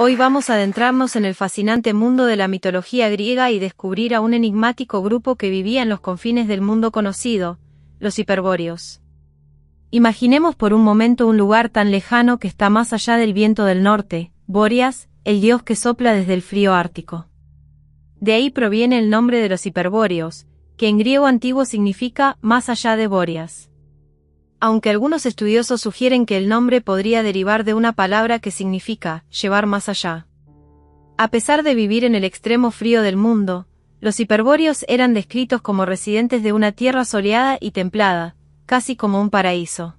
Hoy vamos a adentrarnos en el fascinante mundo de la mitología griega y descubrir a un enigmático grupo que vivía en los confines del mundo conocido, los hiperbóreos. Imaginemos por un momento un lugar tan lejano que está más allá del viento del norte, Bóreas, el dios que sopla desde el frío ártico. De ahí proviene el nombre de los hiperbóreos, que en griego antiguo significa más allá de Bóreas. Aunque algunos estudiosos sugieren que el nombre podría derivar de una palabra que significa llevar más allá. A pesar de vivir en el extremo frío del mundo, los hiperbóreos eran descritos como residentes de una tierra soleada y templada, casi como un paraíso.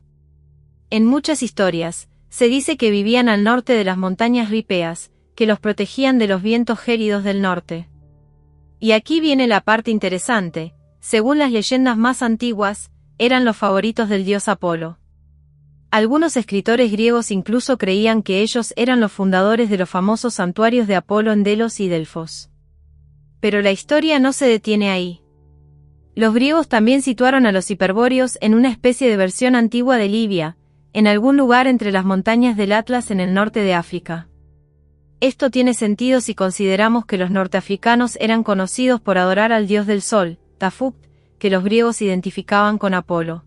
En muchas historias, se dice que vivían al norte de las montañas rípeas, que los protegían de los vientos gélidos del norte. Y aquí viene la parte interesante: según las leyendas más antiguas, eran los favoritos del dios Apolo. Algunos escritores griegos incluso creían que ellos eran los fundadores de los famosos santuarios de Apolo en Delos y Delfos. Pero la historia no se detiene ahí. Los griegos también situaron a los hiperbóreos en una especie de versión antigua de Libia, en algún lugar entre las montañas del Atlas en el norte de África. Esto tiene sentido si consideramos que los norteafricanos eran conocidos por adorar al dios del sol, Tafut, que los griegos identificaban con Apolo.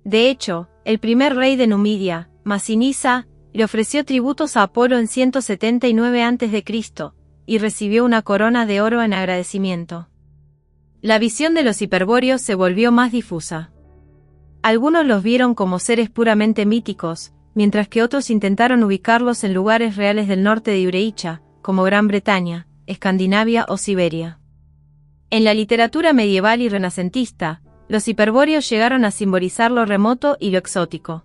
De hecho, el primer rey de Numidia, Masinisa, le ofreció tributos a Apolo en 179 a.C., y recibió una corona de oro en agradecimiento. La visión de los hiperbóreos se volvió más difusa. Algunos los vieron como seres puramente míticos, mientras que otros intentaron ubicarlos en lugares reales del norte de Eureia, como Gran Bretaña, Escandinavia o Siberia. En la literatura medieval y renacentista, los hiperbóreos llegaron a simbolizar lo remoto y lo exótico.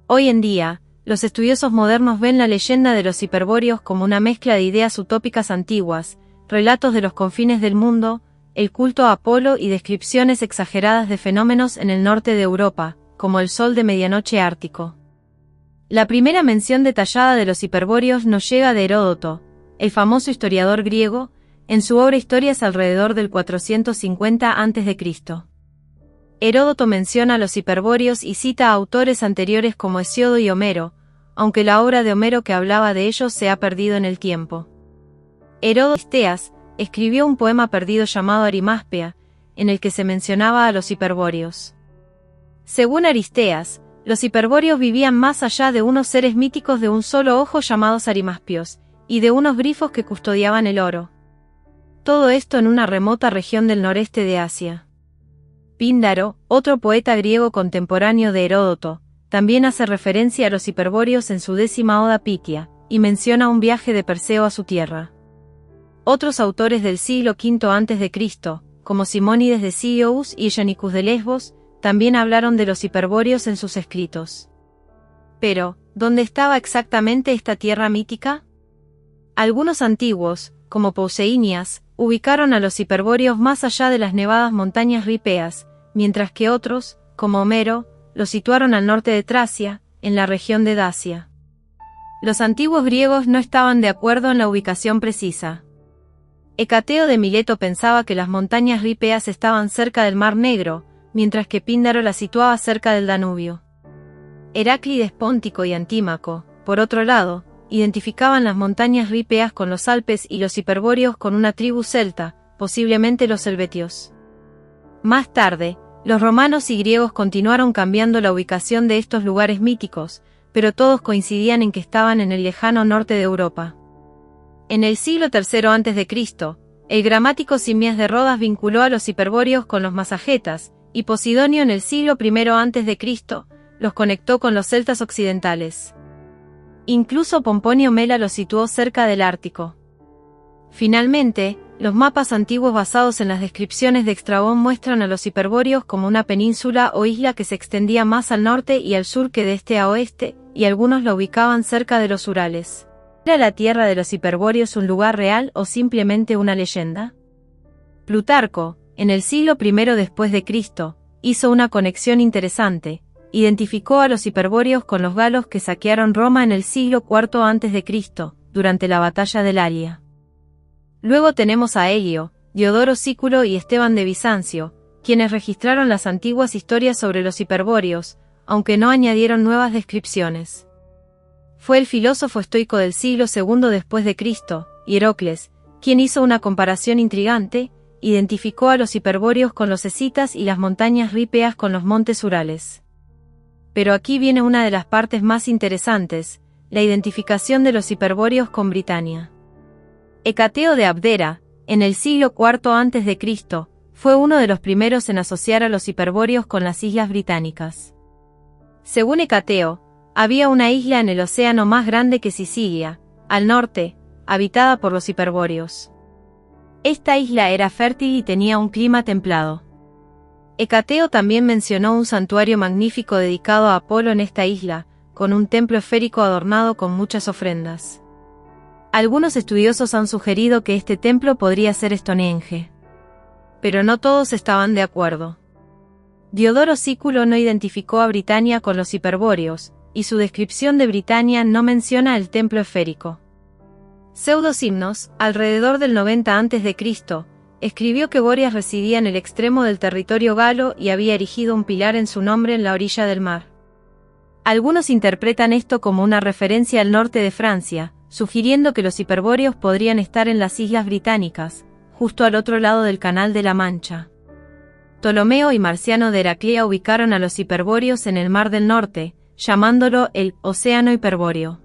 Hoy en día, los estudiosos modernos ven la leyenda de los hiperbóreos como una mezcla de ideas utópicas antiguas, relatos de los confines del mundo, el culto a Apolo y descripciones exageradas de fenómenos en el norte de Europa, como el sol de medianoche ártico. La primera mención detallada de los hiperbóreos nos llega de Heródoto, el famoso historiador griego, en su obra Historias alrededor del 450 a.C. Heródoto menciona a los hiperbóreos y cita a autores anteriores como Hesíodo y Homero, aunque la obra de Homero que hablaba de ellos se ha perdido en el tiempo. Heródoto Aristeas escribió un poema perdido llamado Arimaspea, en el que se mencionaba a los hiperbóreos. Según Aristeas, los hiperbóreos vivían más allá de unos seres míticos de un solo ojo llamados arimaspios, y de unos grifos que custodiaban el oro. Todo esto en una remota región del noreste de Asia. Píndaro, otro poeta griego contemporáneo de Heródoto, también hace referencia a los hiperbóreos en su 10ª Oda Pitia, y menciona un viaje de Perseo a su tierra. Otros autores del siglo V a.C., como Simónides de Sileus y Ionicus de Lesbos, también hablaron de los hiperbóreos en sus escritos. Pero, ¿dónde estaba exactamente esta tierra mítica? Algunos antiguos, como Pausanias, ubicaron a los hiperbóreos más allá de las nevadas montañas rípeas, mientras que otros, como Homero, los situaron al norte de Tracia, en la región de Dacia. Los antiguos griegos no estaban de acuerdo en la ubicación precisa. Hecateo de Mileto pensaba que las montañas rípeas estaban cerca del Mar Negro, mientras que Píndaro las situaba cerca del Danubio. Heráclides Póntico y Antímaco, por otro lado, identificaban las montañas rípeas con los Alpes y los hiperbóreos con una tribu celta, posiblemente los helvetios. Más tarde, los romanos y griegos continuaron cambiando la ubicación de estos lugares míticos, pero todos coincidían en que estaban en el lejano norte de Europa. En el siglo III a.C., el gramático Simías de Rodas vinculó a los hiperbóreos con los masagetas, y Posidonio en el siglo I a.C. los conectó con los celtas occidentales. Incluso Pomponio Mela los situó cerca del Ártico. Finalmente, los mapas antiguos basados en las descripciones de Estrabón muestran a los hiperbóreos como una península o isla que se extendía más al norte y al sur que de este a oeste, y algunos la ubicaban cerca de los Urales. ¿Era la tierra de los hiperbóreos un lugar real o simplemente una leyenda? Plutarco, en el siglo I después de Cristo, hizo una conexión interesante. Identificó a los hiperbóreos con los galos que saquearon Roma en el siglo IV a.C., durante la batalla de Lalia. Luego tenemos a Helio, Diodoro Sículo y Esteban de Bizancio, quienes registraron las antiguas historias sobre los hiperbóreos, aunque no añadieron nuevas descripciones. fue el filósofo estoico del siglo II después de Cristo, Hierocles, quien hizo una comparación intrigante, identificó a los hiperbóreos con los escitas y las montañas rípeas con los montes Urales. Pero aquí viene una de las partes más interesantes, la identificación de los hiperbóreos con Britania. Hecateo de Abdera, en el siglo IV a.C., fue uno de los primeros en asociar a los hiperbóreos con las islas británicas. Según Hecateo, había una isla en el océano más grande que Sicilia, al norte, habitada por los hiperbóreos. Esta isla era fértil y tenía un clima templado. Hecateo también mencionó un santuario magnífico dedicado a Apolo en esta isla, con un templo esférico adornado con muchas ofrendas. Algunos estudiosos han sugerido que este templo podría ser Stonehenge. Pero no todos estaban de acuerdo. Diodoro Sículo no identificó a Britania con los hiperbóreos, y su descripción de Britania no menciona el templo esférico. Pseudo-Simnos, alrededor del 90 a.C., escribió que Bóreas residía en el extremo del territorio galo y había erigido un pilar en su nombre en la orilla del mar. Algunos interpretan esto como una referencia al norte de Francia, sugiriendo que los hiperbóreos podrían estar en las islas británicas, justo al otro lado del Canal de la Mancha. Ptolomeo y Marciano de Heraclea ubicaron a los hiperbóreos en el Mar del Norte, llamándolo el Océano Hiperbóreo.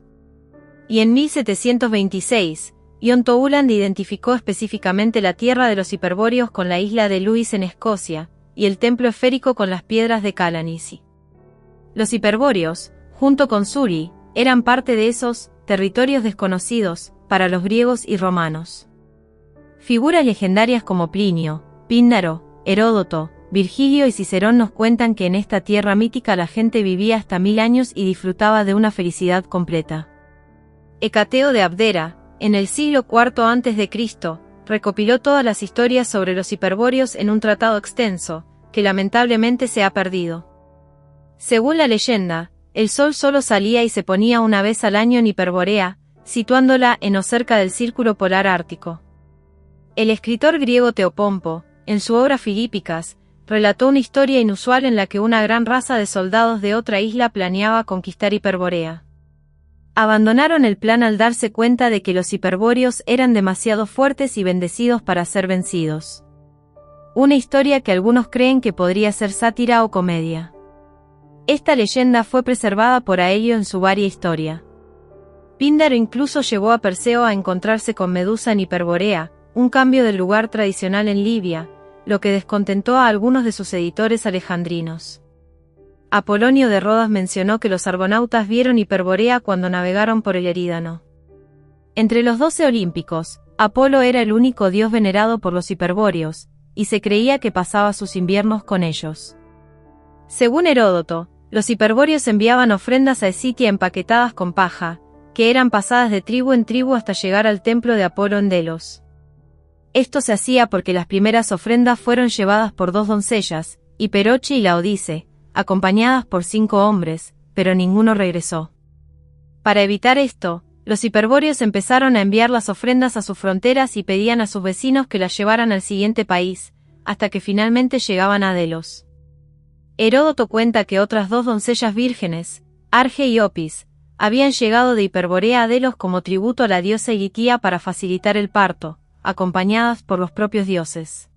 Y en 1726, Ion Touland identificó específicamente la tierra de los hiperbóreos con la isla de Lewis en Escocia, y el templo esférico con las piedras de Calanisi. Los hiperbóreos, junto con Suri, eran parte de esos territorios desconocidos para los griegos y romanos. Figuras legendarias como Plinio, Píndaro, Heródoto, Virgilio y Cicerón nos cuentan que en esta tierra mítica la gente vivía hasta 1000 años y disfrutaba de una felicidad completa. Hecateo de Abdera, en el siglo IV a.C., recopiló todas las historias sobre los hiperbóreos en un tratado extenso, que lamentablemente se ha perdido. Según la leyenda, el sol solo salía y se ponía una vez al año en Hiperbórea, situándola en o cerca del círculo polar ártico. El escritor griego Teopompo, en su obra Filípicas, relató una historia inusual en la que una gran raza de soldados de otra isla planeaba conquistar Hiperbórea. Abandonaron el plan al darse cuenta de que los hiperbóreos eran demasiado fuertes y bendecidos para ser vencidos. Una historia que algunos creen que podría ser sátira o comedia. Esta leyenda fue preservada por Aelio en su varia historia. Píndaro incluso llevó a Perseo a encontrarse con Medusa en Hiperbórea, un cambio del lugar tradicional en Libia, lo que descontentó a algunos de sus editores alejandrinos. Apolonio de Rodas mencionó que los argonautas vieron Hiperbórea cuando navegaron por el Erídano. Entre los 12 olímpicos, Apolo era el único dios venerado por los hiperbóreos, y se creía que pasaba sus inviernos con ellos. Según Heródoto, los hiperbóreos enviaban ofrendas a Escitia empaquetadas con paja, que eran pasadas de tribu en tribu hasta llegar al templo de Apolo en Delos. Esto se hacía porque las primeras ofrendas fueron llevadas por 2 doncellas, Hiperoche y Laodice, acompañadas por 5 hombres, pero ninguno regresó. Para evitar esto, los hiperbóreos empezaron a enviar las ofrendas a sus fronteras y pedían a sus vecinos que las llevaran al siguiente país, hasta que finalmente llegaban a Delos. Heródoto cuenta que otras 2 doncellas vírgenes, Arge y Opis, habían llegado de Hiperbórea a Delos como tributo a la diosa Ilitia para facilitar el parto, acompañadas por los propios dioses.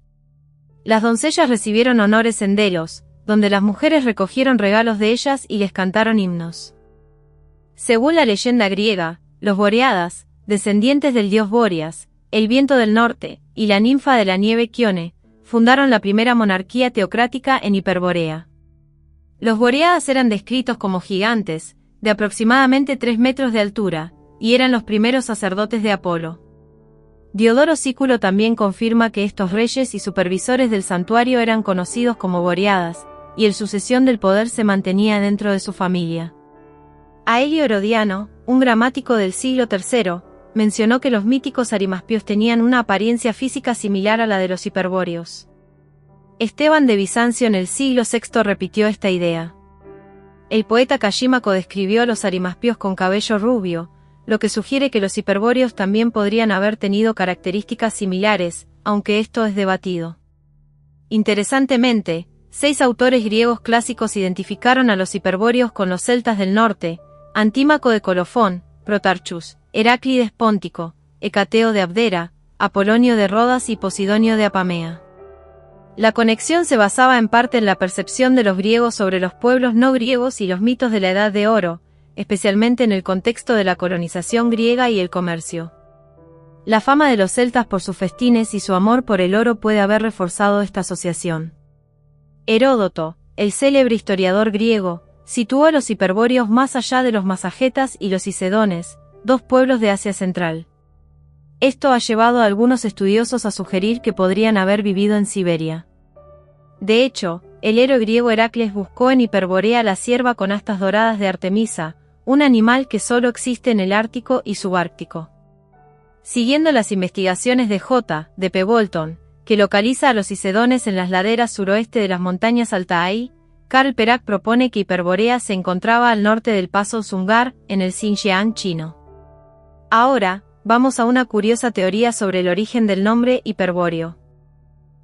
Las doncellas recibieron honores en Delos, donde las mujeres recogieron regalos de ellas y les cantaron himnos. Según la leyenda griega, los Boreadas, descendientes del dios Bóreas, el viento del norte, y la ninfa de la nieve Quione, fundaron la primera monarquía teocrática en Hiperbórea. Los Boreadas eran descritos como gigantes, de aproximadamente 3 metros de altura, y eran los primeros sacerdotes de Apolo. Diodoro Sículo también confirma que estos reyes y supervisores del santuario eran conocidos como Boreadas, y el sucesión del poder se mantenía dentro de su familia. Aelio Herodiano, un gramático del siglo III, mencionó que los míticos arimaspios tenían una apariencia física similar a la de los hiperbóreos. Esteban de Bizancio en el siglo VI repitió esta idea. El poeta Callímaco describió a los arimaspios con cabello rubio, lo que sugiere que los hiperbóreos también podrían haber tenido características similares, aunque esto es debatido. Interesantemente, 6 autores griegos clásicos identificaron a los hiperbóreos con los celtas del norte, Antímaco de Colofón, Protarchus, Heráclides Póntico, Hecateo de Abdera, Apolonio de Rodas y Posidonio de Apamea. La conexión se basaba en parte en la percepción de los griegos sobre los pueblos no griegos y los mitos de la Edad de Oro, especialmente en el contexto de la colonización griega y el comercio. La fama de los celtas por sus festines y su amor por el oro puede haber reforzado esta asociación. Heródoto, el célebre historiador griego, situó a los hiperbóreos más allá de los masagetas y los icedones, dos pueblos de Asia Central. Esto ha llevado a algunos estudiosos a sugerir que podrían haber vivido en Siberia. De hecho, el héroe griego Heracles buscó en Hiperbórea la cierva con astas doradas de Artemisa, un animal que solo existe en el Ártico y Subártico. Siguiendo las investigaciones de J. de P. Bolton, que localiza a los icedones en las laderas suroeste de las montañas Altai, Karl Perak propone que Hiperbórea se encontraba al norte del paso Zungar, en el Xinjiang chino. Ahora, vamos a una curiosa teoría sobre el origen del nombre hiperbóreo.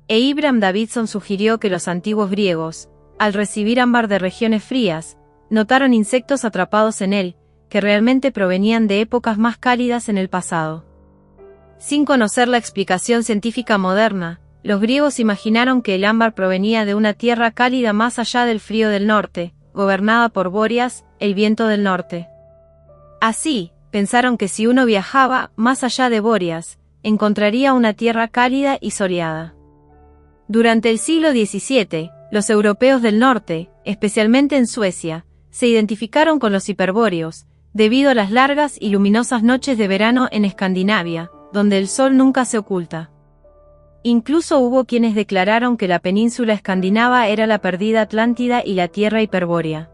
Abraham Davidson sugirió que los antiguos griegos, al recibir ámbar de regiones frías, notaron insectos atrapados en él, que realmente provenían de épocas más cálidas en el pasado. Sin conocer la explicación científica moderna, los griegos imaginaron que el ámbar provenía de una tierra cálida más allá del frío del norte, gobernada por Bóreas, el viento del norte. Así, pensaron que si uno viajaba más allá de Bóreas, encontraría una tierra cálida y soleada. Durante el siglo XVII, los europeos del norte, especialmente en Suecia, se identificaron con los hiperbóreos, debido a las largas y luminosas noches de verano en Escandinavia, donde el sol nunca se oculta. Incluso hubo quienes declararon que la península escandinava era la perdida Atlántida y la tierra hiperbórea.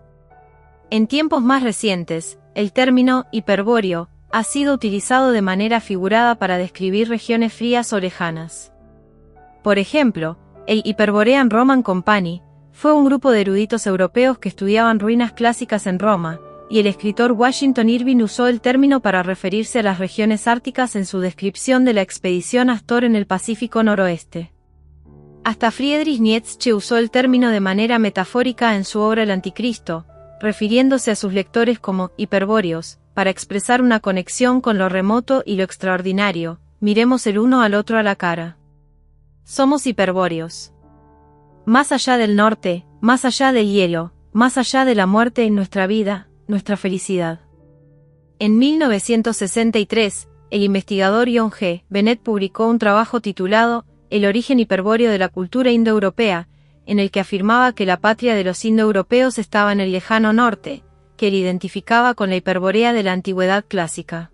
En tiempos más recientes, el término hiperbóreo ha sido utilizado de manera figurada para describir regiones frías o lejanas. Por ejemplo, el Hyperborean Roman Company fue un grupo de eruditos europeos que estudiaban ruinas clásicas en Roma, y el escritor Washington Irving usó el término para referirse a las regiones árticas en su descripción de la expedición Astor en el Pacífico Noroeste. Hasta Friedrich Nietzsche usó el término de manera metafórica en su obra El Anticristo, refiriéndose a sus lectores como hiperbóreos, para expresar una conexión con lo remoto y lo extraordinario. Miremos el uno al otro a la cara. Somos hiperbóreos. Más allá del norte, más allá del hielo, más allá de la muerte en nuestra vida, nuestra felicidad. En 1963, el investigador John G. Bennett publicó un trabajo titulado El origen hiperbóreo de la cultura indoeuropea, en el que afirmaba que la patria de los indoeuropeos estaba en el lejano norte, que él identificaba con la Hiperbórea de la antigüedad clásica.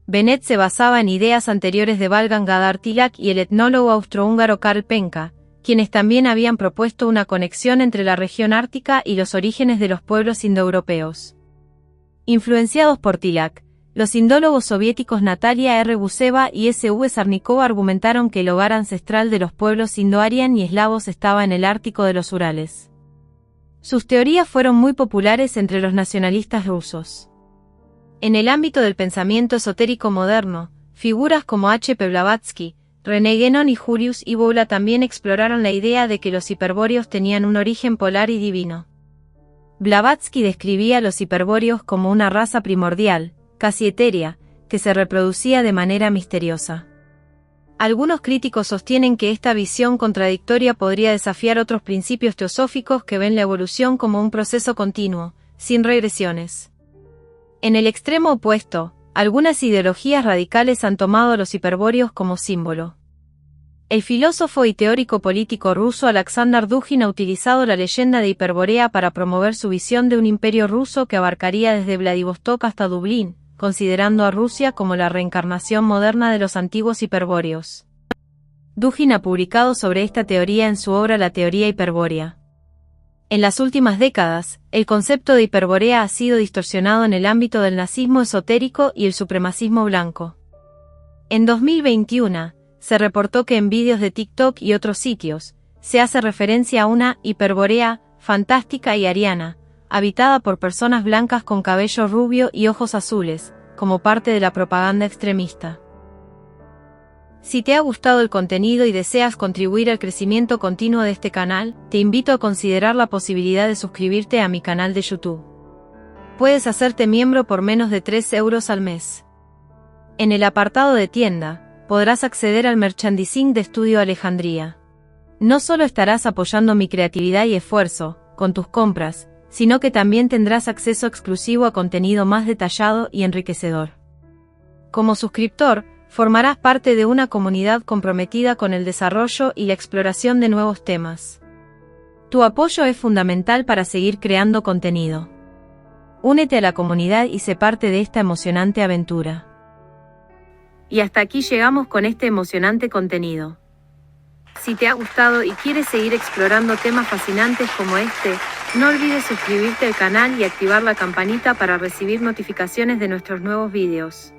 Bennett se basaba en ideas anteriores de Valgangadhar Tilack y el etnólogo austrohúngaro Karl Penka, quienes también habían propuesto una conexión entre la región ártica y los orígenes de los pueblos indoeuropeos. Influenciados por Tilack, los indólogos soviéticos Natalia R. Guseva y S.V. Sarnikova argumentaron que el hogar ancestral de los pueblos indo-aryan y eslavos estaba en el Ártico de los Urales. Sus teorías fueron muy populares entre los nacionalistas rusos. En el ámbito del pensamiento esotérico moderno, figuras como H. P. Blavatsky, René Guénon y Julius Evola también exploraron la idea de que los hiperbóreos tenían un origen polar y divino. Blavatsky describía a los hiperbóreos como una raza primordial, casi etérea, que se reproducía de manera misteriosa. Algunos críticos sostienen que esta visión contradictoria podría desafiar otros principios teosóficos que ven la evolución como un proceso continuo, sin regresiones. En el extremo opuesto, algunas ideologías radicales han tomado a los hiperbóreos como símbolo. El filósofo y teórico político ruso Alexander Dugin ha utilizado la leyenda de Hiperbórea para promover su visión de un imperio ruso que abarcaría desde Vladivostok hasta Dublín, considerando a Rusia como la reencarnación moderna de los antiguos hiperbóreos. Dugin ha publicado sobre esta teoría en su obra La teoría hiperbórea. En las últimas décadas, el concepto de Hiperbórea ha sido distorsionado en el ámbito del nazismo esotérico y el supremacismo blanco. En 2021, se reportó que en vídeos de TikTok y otros sitios, se hace referencia a una Hiperbórea fantástica y ariana, habitada por personas blancas con cabello rubio y ojos azules, como parte de la propaganda extremista. Si te ha gustado el contenido y deseas contribuir al crecimiento continuo de este canal, te invito a considerar la posibilidad de suscribirte a mi canal de YouTube. Puedes hacerte miembro por menos de 3 euros al mes. En el apartado de tienda, podrás acceder al merchandising de Estudio Alejandría. No solo estarás apoyando mi creatividad y esfuerzo, con tus compras, sino que también tendrás acceso exclusivo a contenido más detallado y enriquecedor. Como suscriptor, formarás parte de una comunidad comprometida con el desarrollo y la exploración de nuevos temas. Tu apoyo es fundamental para seguir creando contenido. Únete a la comunidad y sé parte de esta emocionante aventura. Y hasta aquí llegamos con este emocionante contenido. Si te ha gustado y quieres seguir explorando temas fascinantes como este, no olvides suscribirte al canal y activar la campanita para recibir notificaciones de nuestros nuevos vídeos.